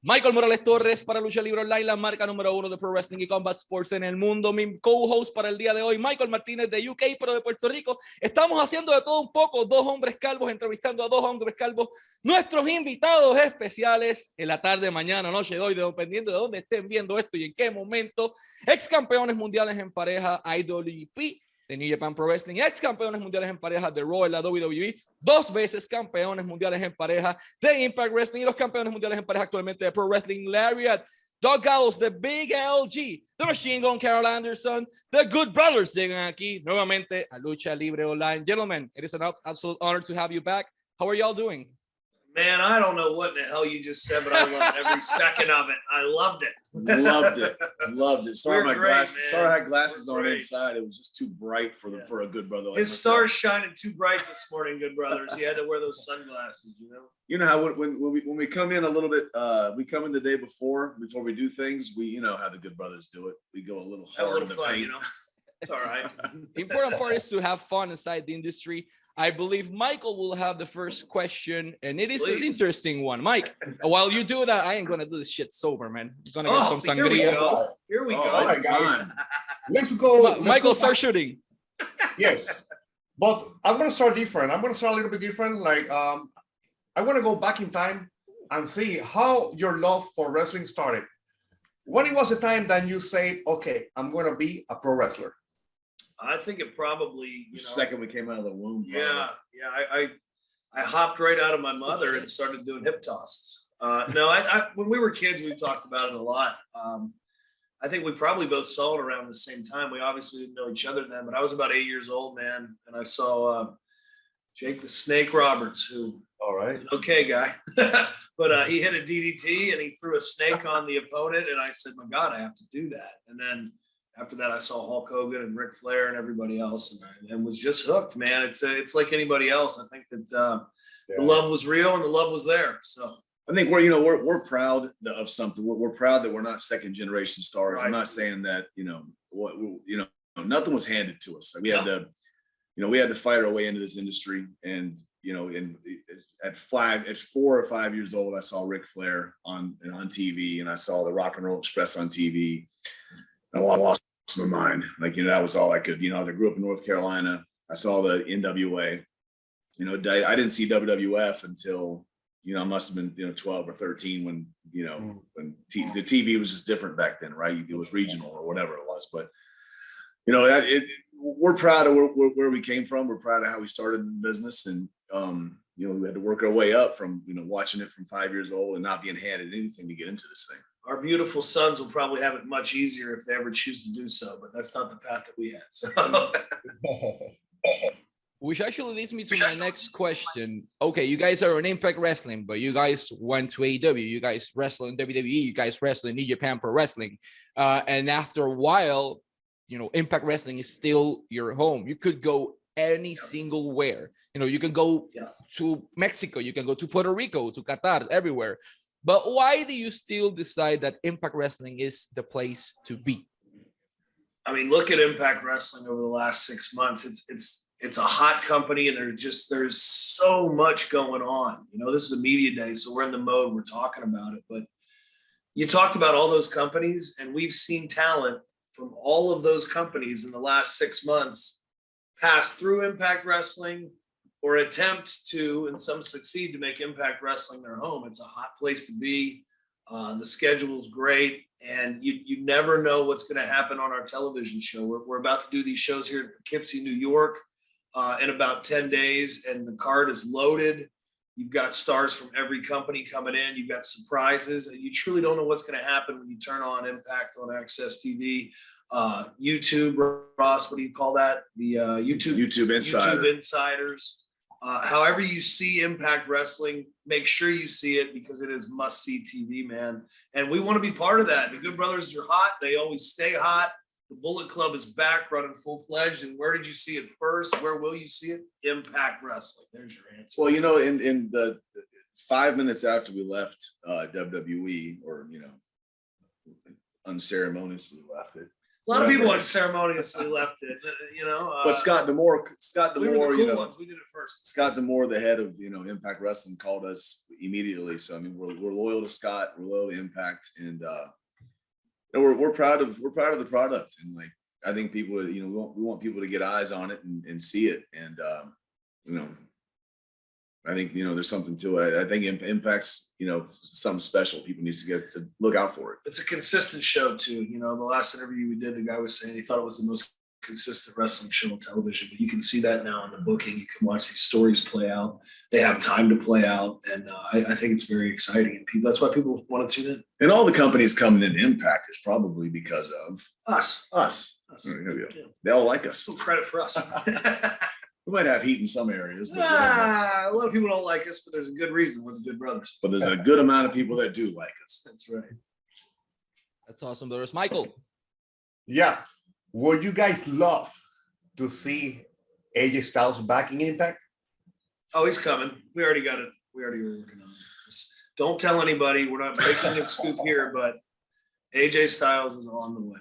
Michael Morales Torres para Lucha Libre Online, la marca número 1 de Pro Wrestling y Combat Sports en el mundo. Mi co-host para el día de hoy, Michael Martínez de UK, pero de Puerto Rico. Estamos haciendo de todo un poco, dos hombres calvos, entrevistando a dos hombres calvos. Nuestros invitados especiales en la tarde, mañana, noche de hoy, dependiendo de dónde estén viendo esto y en qué momento. Ex campeones mundiales en pareja IWGP de New Japan Pro Wrestling, ex campeones mundiales en pareja de Raw en la WWE, dos veces campeones mundiales en pareja de Impact Wrestling y los campeones mundiales en pareja actualmente de Pro Wrestling Lariat. Doug Gallows, The Big LG, The Machine Gun Carol Anderson, The Good Brothers llegan aquí nuevamente a Lucha Libre Online. Gentlemen, it is an absolute honor to have you back. How are y'all doing? Man, I don't know what in the hell you just said, but I loved every second of it. I loved it. Loved it. Loved it. Sorry, my glasses. Man. Sorry, I had glasses on inside. It was just too bright for them for a good brother like His myself. stars shining too bright this morning, good brothers. He had to wear those sunglasses, you know. You know how when we come in a little bit, we come in the day before we do things. We you know how the good brothers do it. We go a little hard in the paint. You know. It's all right. The important part is to have fun inside the industry. I believe Michael will have the first question, and it is an interesting one. Mike, while you do that, I ain't gonna do this shit sober, man. I'm gonna get some sangria. Here we go. All right, guys. Let's go. Michael, start shooting. Yes, but I'm gonna start different. I'm gonna start a little bit different. Like, I want to go back in time and see how your love for wrestling started. When it was the time that you said, "Okay, I'm gonna be a pro wrestler"? I think it probably, The second we came out of the womb. Yeah. I hopped right out of my mother and started doing hip tosses. No, when we were kids, we talked about it a lot. I think we probably both saw it around the same time. We obviously didn't know each other then, but I was about 8 years old, man, and I saw Jake the Snake Roberts, who All right. okay guy, but he hit a DDT and he threw a snake on the opponent, and I said, my God, I have to do that. And then after that, I saw Hulk Hogan and Ric Flair and everybody else, and was just hooked, man. It's like anybody else. I think that the love was real and the love was there. So I think we're proud of something. We're proud that we're not second generation stars. Right. I'm not saying that nothing was handed to us. We had to fight our way into this industry, and at 4 or 5 years old, I saw Ric Flair on TV, and I saw the Rock and Roll Express on TV. I lost my mind. That was all I could. I grew up in North Carolina. I saw the NWA. I didn't see WWF until I must have been 12 or 13 when when the TV was just different back then, right? It was regional or whatever it was. But we're proud of where we came from. We're proud of how we started the business, and we had to work our way up from watching it from 5 years old and not being handed anything to get into this thing. Our beautiful sons will probably have it much easier if they ever choose to do so, but that's not the path that we had. So. Which actually leads me to my next question. Okay, you guys are in Impact Wrestling, but you guys went to AEW, you guys wrestle in WWE, you guys wrestle in New Japan Pro Wrestling. And after a while, Impact Wrestling is still your home. You could go any single where. You can go to Mexico, you can go to Puerto Rico, to Qatar, everywhere. But why do you still decide that Impact Wrestling is the place to be? I mean, look at Impact Wrestling over the last 6 months. It's a hot company, and there's so much going on. This is a media day, so we're in the mode, we're talking about it. But you talked about all those companies, and we've seen talent from all of those companies in the last 6 months pass through Impact Wrestling, or attempt to, and some succeed, to make Impact Wrestling their home. It's a hot place to be. The schedule is great, and you never know what's going to happen on our television show. We're about to do these shows here in Poughkeepsie, New York, in about 10 days, and the card is loaded. You've got stars from every company coming in. You've got surprises, and you truly don't know what's going to happen when you turn on Impact on Access TV. YouTube, Ross, what do you call that? The YouTube Insiders. However you see Impact Wrestling, make sure you see it, because it is must-see TV, man. And we want to be part of that. The Good Brothers are hot. They always stay hot. The Bullet Club is back, running full-fledged. And where did you see it first? Where will you see it? Impact Wrestling. There's your answer. Well, in the 5 minutes after we left WWE, or unceremoniously left it, A lot of people unceremoniously left it, you know. But Scott D'Amore, we were the cool you know, ones. We did it first. Scott D'Amore, the head of, you know, Impact Wrestling, called us immediately. So I mean, we're loyal to Scott, we're loyal to Impact, and we're proud of the product. And like, I think people, you know, we want people to get eyes on it and see it. And you know, I think, you know, there's something to it. I think Impact's, you know, something special. People need to get to look out for it. It's a consistent show too. You know, the last interview we did, the guy was saying he thought it was the most consistent wrestling show on television, but you can see that now in the booking. You can watch these stories play out. They have time to play out, and I think it's very exciting. And people, that's why people want to tune in. And all the companies coming into Impact is probably because of Us. Yeah. They all like us. Some credit for us. We might have heat in some areas, but A lot of people don't like us, but there's a good reason. We're the good brothers. there's a good amount of people that do like us. That's right. That's awesome, brothers. Michael. Yeah. Would you guys love to see AJ Styles back in Impact? Oh, he's coming. We already got it. We already were working on it. Just don't tell anybody. We're not breaking a scoop here, but AJ Styles is on the way.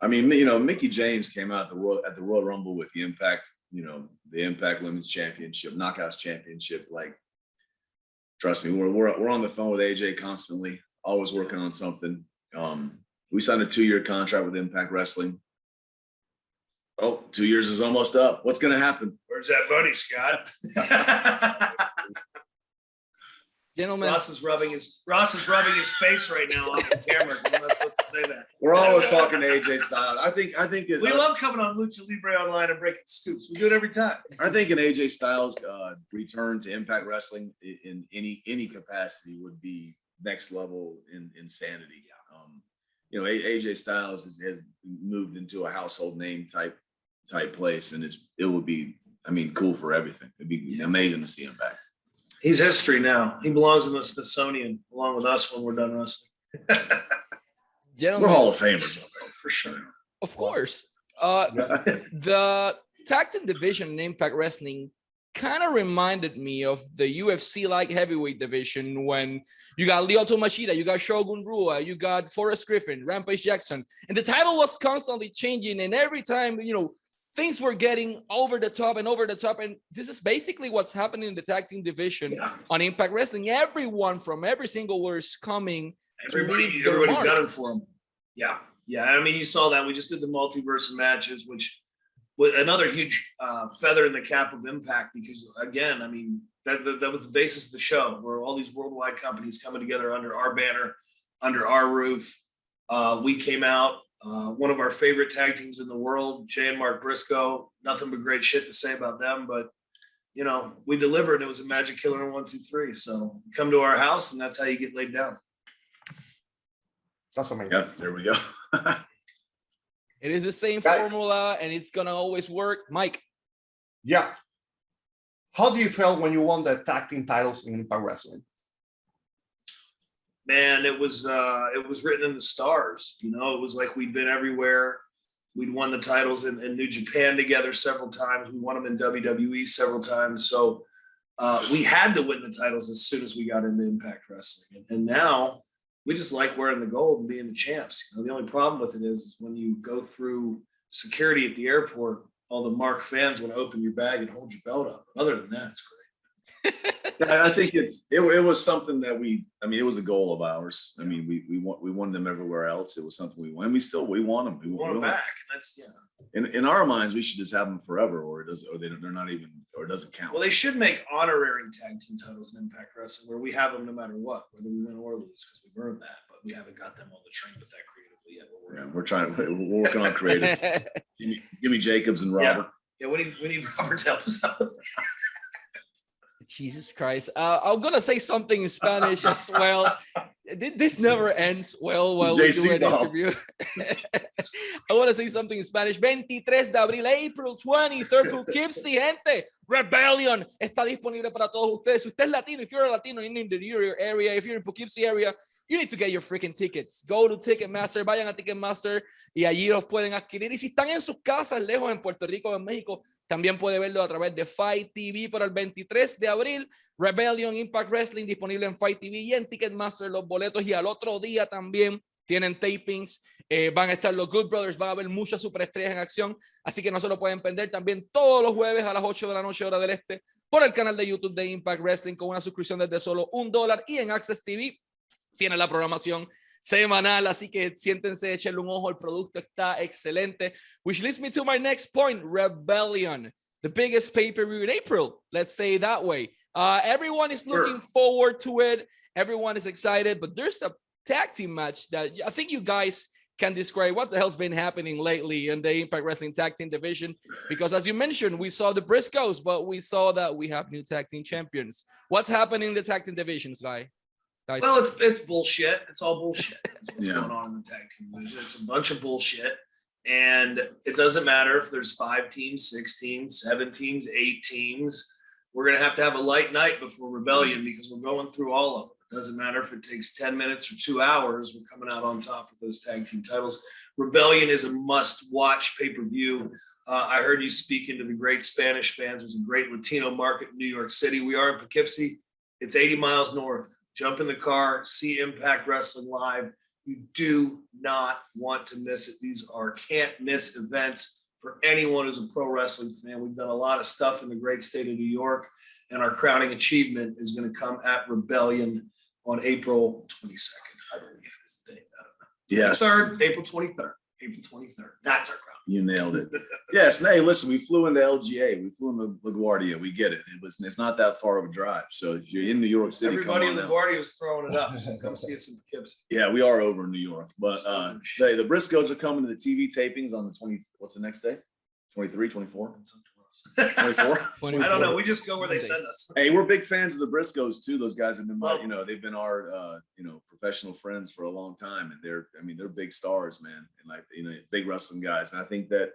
I mean, you know, Mickie James came out at the Royal Rumble with the Impact, you know, the Impact Women's Championship, Knockouts Championship. Like, trust me, we're on the phone with AJ constantly, always working on something. We signed a 2-year contract with Impact Wrestling. Oh, 2 years is almost up. What's going to happen? Where's that buddy, Scott? Gentlemen. Ross is rubbing his face right now off the camera. I'm not supposed to say that. We're always talking to AJ Styles. I think We love coming on Lucha Libre Online and breaking scoops. We do it every time. I think an AJ Styles return to Impact Wrestling in any capacity would be next level in insanity. You know, AJ Styles has moved into a household name type place, and it would be, I mean, cool for everything. It'd be amazing to see him back. He's history now. He belongs in the Smithsonian along with us when we're done wrestling. Gentlemen, We're Hall of Famers, For sure. of course. The tag team division in Impact Wrestling kind of reminded me of the UFC like heavyweight division when you got Lyoto Machida, you got Shogun Rua, you got Forrest Griffin, Rampage Jackson, and the title was constantly changing, and every time, you know, things were getting over the top, and this is basically what's happening in the tag team division on Impact Wrestling. Everyone from every single word is coming. Everybody's gunning for him. Yeah. I mean, you saw that. We just did the multiverse matches, which was another huge feather in the cap of Impact, because again, I mean, that was the basis of the show, where all these worldwide companies coming together under our banner, under our roof. We came out, one of our favorite tag teams in the world, Jay and Mark Briscoe. Nothing but great shit to say about them, but you know, we delivered. It was a magic killer in 1, 2, 3. So come to our house, and that's how you get laid down. That's amazing. Yep, there we go. It is the same formula, and it's gonna always work. Mike. Yeah. How do you feel when you won the tag team titles in Impact Wrestling? Man, it was written in the stars. You know, it was like we'd been everywhere. We'd won the titles in New Japan together several times. We won them in WWE several times. So we had to win the titles as soon as we got into Impact Wrestling. And now we just like wearing the gold and being the champs. You know, the only problem with it is when you go through security at the airport, all the Mark fans want to open your bag and hold your belt up. Other than that, it's great. I think it was something that it was a goal of ours. I mean, we won them everywhere else. It was something we won. We want them. We want them back. That's In our minds, we should just have them forever, or they're not even, or it doesn't count. Well, they should make honorary tag team titles in Impact Wrestling, where we have them no matter what, whether we win or lose, because we've earned that. But we haven't got them on the train with that creatively yet. We're working on creative. Jimmy Jacobs and Robert. Yeah, we need Robert to help us out. Jesus Christ. I'm going to say something in Spanish as well. This never ends well while we do an interview. I want to say something in Spanish. 23 de abril, April 23rd, Poughkeepsie, gente. Rebellion está disponible para todos ustedes. Si usted es latino, if you're a Latino in the area, if you're in Poughkeepsie area, you need to get your freaking tickets. Go to Ticketmaster, vayan a Ticketmaster y allí los pueden adquirir. Y si están en sus casas, lejos en Puerto Rico o en México, también puede verlo a través de Fight TV para el 23 de abril. Rebellion Impact Wrestling disponible en Fight TV y en Ticketmaster los boletos. Y al otro día también tienen tapings van a estar los Good Brothers, van a haber muchas superestrellas en acción, así que no se lo pueden perder. También todos los jueves a las 8 de la noche, hora del este, por el canal de YouTube de Impact Wrestling, con una suscripción desde solo $1, y en Access TV tiene la programación semanal, así que siéntense, échenle un ojo, el producto está excelente. Which leads me to my next point, Rebellion, the biggest pay-per-view in April, let's say that way. Everyone is looking forward to it, everyone is excited, but there's a tag team match that I think you guys can describe what the hell's been happening lately in the Impact Wrestling tag team division, because as you mentioned, we saw the Briscoes, but we saw that we have new tag team champions. What's happening in the tag team divisions, guys? Well, it's bullshit. It's all bullshit. That's what's going on in the tag team division. It's a bunch of bullshit, and it doesn't matter if there's 5 teams, 6 teams, 7 teams, 8 teams. We're gonna have to have a light night before Rebellion, because we're going through all of them. It doesn't matter if it takes 10 minutes or 2 hours. We're coming out on top with those tag team titles. Rebellion is a must-watch pay-per-view. I heard you speaking to the great Spanish fans. There's a great Latino market in New York City. We are in Poughkeepsie. It's 80 miles north. Jump in the car, see Impact Wrestling live. You do not want to miss it. These are can't-miss events for anyone who's a pro wrestling fan. We've done a lot of stuff in the great state of New York, and our crowning achievement is going to come at Rebellion on April 22nd, I believe is the date. I don't know. Yes. 23rd, April 23rd. April 23rd. That's our crowd. You nailed it. Yes. Hey, listen, we flew into LGA. We flew into LaGuardia. We get it. It's not that far of a drive. So if you're in New York City, everybody in come on LaGuardia is throwing it up. So come see us in Poughkeepsie. Yeah, we are over in New York. But the Briscoes are coming to the TV tapings on the 20. What's the next day? 23, 24? 24? I don't know. We just go where they send us. Hey, we're big fans of the Briscoes too. Those guys have been, they've been our, professional friends for a long time, and they're big stars, man, and big wrestling guys. And I think that,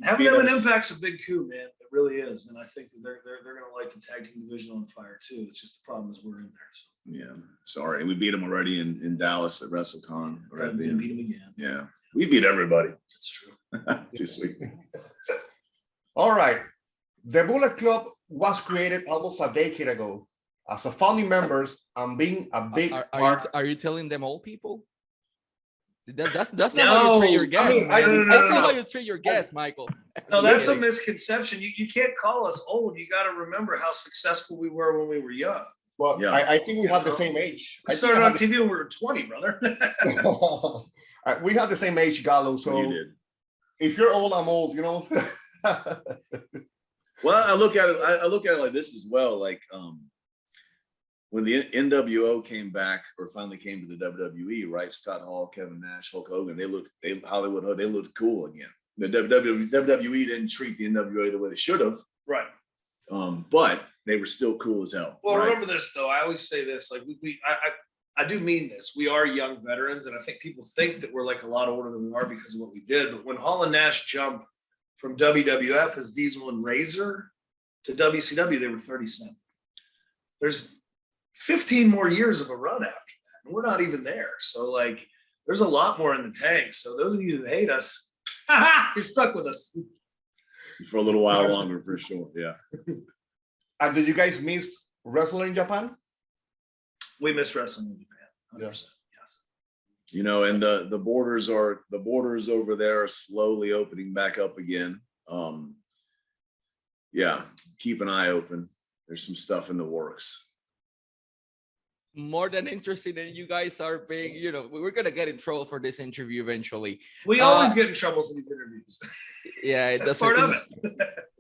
having them in Impact's a big coup, man. It really is, and I think that they're gonna light the tag team division on fire too. It's just the problem is we're in there. So. Yeah, sorry, we beat them already in Dallas at WrestleCon. We beat them again. Yeah, we beat everybody. That's true. Too sweet. All right. The Bullet Club was created almost a decade ago as a founding members and being a big are you telling them old people? That's not how you treat your guests. That's not how you treat your guests, Michael. No, that's a misconception. You can't call us old. You got to remember how successful we were when we were young. Well, yeah. I think we have the same age. I started on TV when we were 20, brother. We have the same age, Gallo. So if you're old, I'm old, Well, I look at it like this as well. Like when the NWO came back, or finally came to the WWE, right? Scott Hall, Kevin Nash, Hulk Hogan, they looked cool again. The WWE didn't treat the NWO the way they should have. Right. But they were still cool as hell. Well, right? Remember this though. I always say this, like I do mean this. We are young veterans, and I think people think that we're like a lot older than we are because of what we did. But when Hall and Nash jumped from WWF as Diesel and Razor to WCW, they were 37. There's 15 more years of a run after that, and we're not even there. So like, there's a lot more in the tank. So those of you who hate us, you're stuck with us for a little while longer, for sure. Yeah. And did you guys miss wrestling in Japan? We miss wrestling in Japan. 100%. Yes. And the borders over there are slowly opening back up again. Yeah, keep an eye open. There's some stuff in the works. More than interesting than you guys are being, we're gonna get in trouble for this interview eventually. We always get in trouble for these interviews. Yeah, it doesn't. Part of it.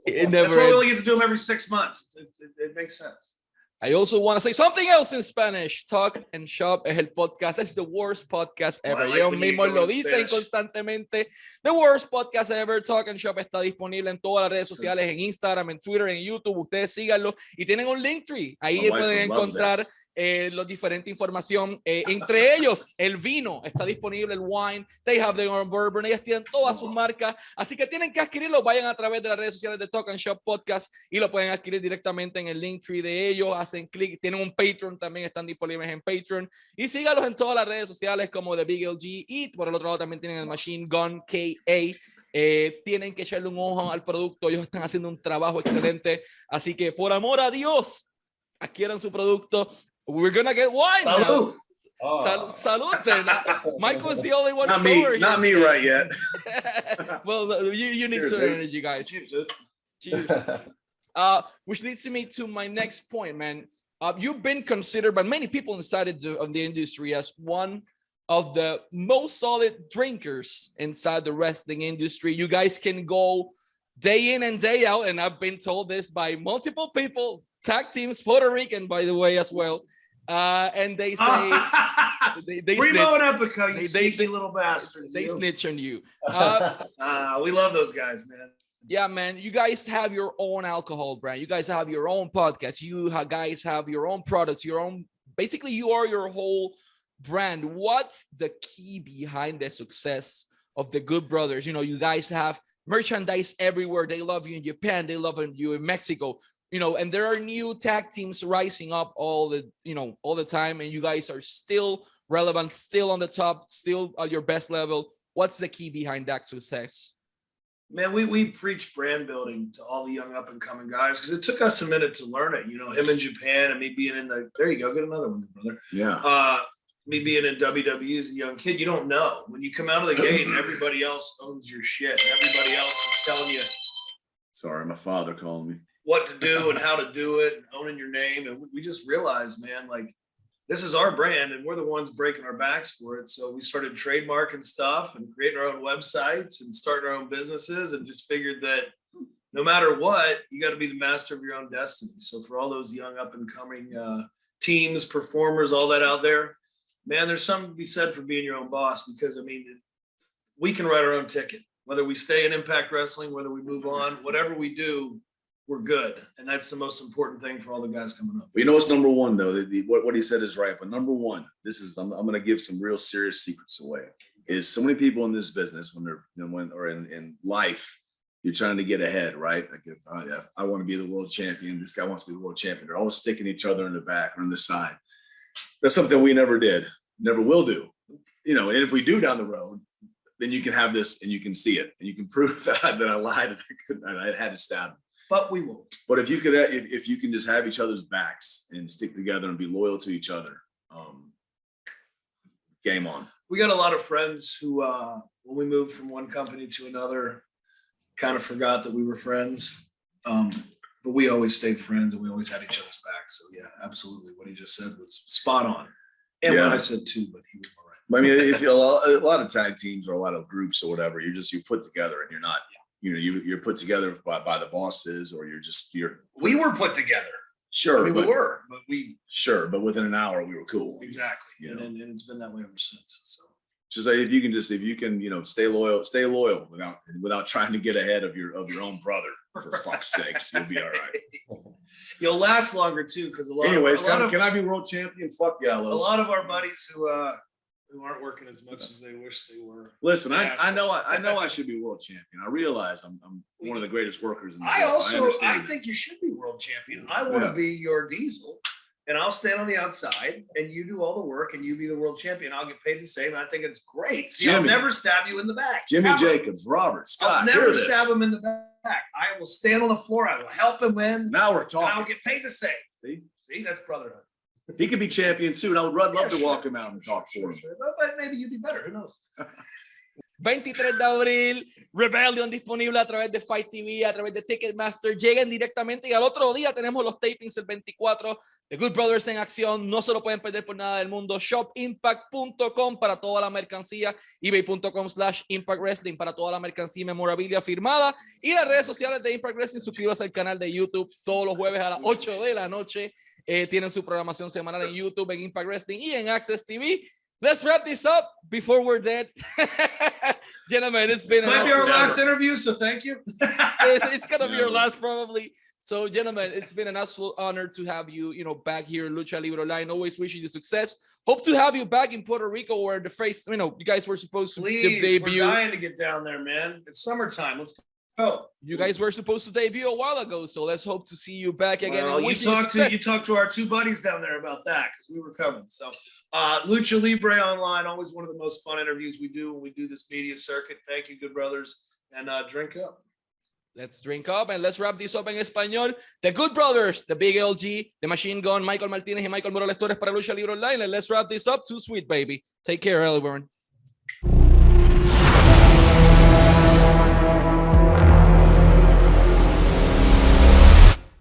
It never. That's why we only get to do them every 6 months. It makes sense. I also want to say something else in Spanish. Talk and Shop es el podcast. It's the worst podcast ever. Ellos mismos lo dicen constantemente. The worst podcast ever. Talk and Shop está disponible en todas las redes sociales, en Instagram, en Twitter, en YouTube. Ustedes síganlo y tienen un Linktree. Ahí pueden encontrar los diferente información. Entre ellos, el vino está disponible, el wine. They have their own bourbon. Ellos tienen todas sus marcas. Así que tienen que adquirirlo. Vayan a través de las redes sociales de Talk and Shop Podcast y lo pueden adquirir directamente en el Linktree de ellos. Hacen clic. Tienen un Patreon también. Están disponibles en Patreon. Y síganlos en todas las redes sociales como The Big LG. Y por el otro lado también tienen el Machine Gun KA. Tienen que echarle un ojo al producto. Ellos están haciendo un trabajo excelente. Así que por amor a Dios, adquieran su producto. We're gonna get wine now. Salud then. Michael's the only one Not sober me, not me today. right yet. Well, you need Cheers, some dude. energy, guys. Cheers. Which leads me to my next point, man. You've been considered by many people inside of the industry as one of the most solid drinkers inside the wrestling industry. You guys can go day in and day out, and I've been told this by multiple people, tag teams, Puerto Rican, by the way, as well. And they say they Primo and Epica, you sneaky little bastards. They snitch on you. We love those guys, man. Yeah, man. You guys have your own alcohol brand. You guys have your own podcast. Guys have your own products, your own. Basically, you are your whole brand. What's the key behind the success of the Good Brothers? You know, you guys have merchandise everywhere. They love you in Japan. They love you in Mexico. You know, and there are new tag teams rising up all the time, and you guys are still relevant, still on the top, still at your best level. What's the key behind that success? Man, we preach brand building to all the young up and coming guys because it took us a minute to learn it. You know, him in Japan and me being in there you go, get another one, brother. Yeah. Me being in WWE as a young kid, you don't know. When you come out of the gate and everybody else owns your shit, everybody else is telling you. Sorry, my father called me. What to do and how to do it and owning your name. And we just realized, man, like, this is our brand and we're the ones breaking our backs for it. So we started trademarking stuff and creating our own websites and starting our own businesses and just figured that no matter what, you got to be the master of your own destiny. So for all those young up and coming teams, performers, all that out there, man, there's something to be said for being your own boss because, I mean, we can write our own ticket. Whether we stay in Impact Wrestling, whether we move on, whatever we do, we're good. And that's the most important thing for all the guys coming up. But you know what's number one, though? What he said is right. But number one, I'm going to give some real serious secrets away, is so many people in this business, when they're, or in life, you're trying to get ahead, right? Like if I want to be the world champion, this guy wants to be the world champion. They're always sticking each other in the back or on the side. That's something we never did, never will do. You know, and if we do down the road, then you can have this and you can see it and you can prove that I lied and I had to stab him. But we won't. But if you can just have each other's backs and stick together and be loyal to each other, game on. We got a lot of friends who, when we moved from one company to another, kind of forgot that we were friends. But we always stayed friends and we always had each other's backs. So yeah, absolutely. What he just said was spot on. And what I said too, but he was all right. I mean, if a lot of tag teams or a lot of groups or whatever, you put together and you're not. You know, you're put together by the bosses, or we were put together. Sure, we were, but within an hour we were cool. Exactly. You know? And it's been that way ever since. So just like if you can, you know, stay loyal without trying to get ahead of your own brother, for fuck's sakes, you'll be all right. You'll last longer too, because can I be world champion? Fuck yeah, a lot of our buddies who aren't working as much as they wish they were. Listen, I know I should be world champion. I realize I'm one of the greatest workers in the world. I think you should be world champion. I want to be your Diesel, and I'll stand on the outside, and you do all the work, and you be the world champion. I'll get paid the same. I think it's great. See, I'll never stab you in the back. Jimmy Jacobs, Robert, Scott. I'll never stab him in the back. I will stand on the floor. I will help him win. Now we're talking. And I'll get paid the same. See, that's brotherhood. He could be champion too, and I would love to walk him out and talk for him. But maybe you'd be better. Who knows? 23 de abril, Rebellion disponible a través de Fight TV, a través de Ticketmaster. Lleguen directamente y al otro día tenemos los tapings el 24. The Good Brothers en acción. No se lo pueden perder por nada del mundo. Shopimpact.com para toda la mercancía. eBay.com/Impact Wrestling para toda la mercancía y memorabilia firmada. Y las redes sociales de Impact Wrestling. Suscríbase al canal de YouTube todos los jueves a las 8 de la noche. Tienen su programación semanal en YouTube, en Impact Wrestling y en Access TV. Let's wrap this up before we're dead. Gentlemen, it's been might be our last interview, so thank you. It's gonna be our last probably. So, gentlemen, it's been an absolute honor to have you, back here in Lucha Libre Online. Always wish you the success. Hope to have you back in Puerto Rico, where the face, you guys were supposed to debut. We're dying to get down there, man. It's summertime. Let's go. You guys were supposed to debut a while ago, so let's hope to see you back again. Well, you talked to our two buddies down there about that because we were coming. So, Lucha Libre Online, always one of the most fun interviews we do when we do this media circuit. Thank you, Good Brothers, and drink up. Let's drink up and let's wrap this up en español. The Good Brothers, the Big LG, the Machine Gun, Michael Martínez y Michael Morales Torres para Lucha Libre Online. And let's wrap this up. Too sweet, baby. Take care, everyone.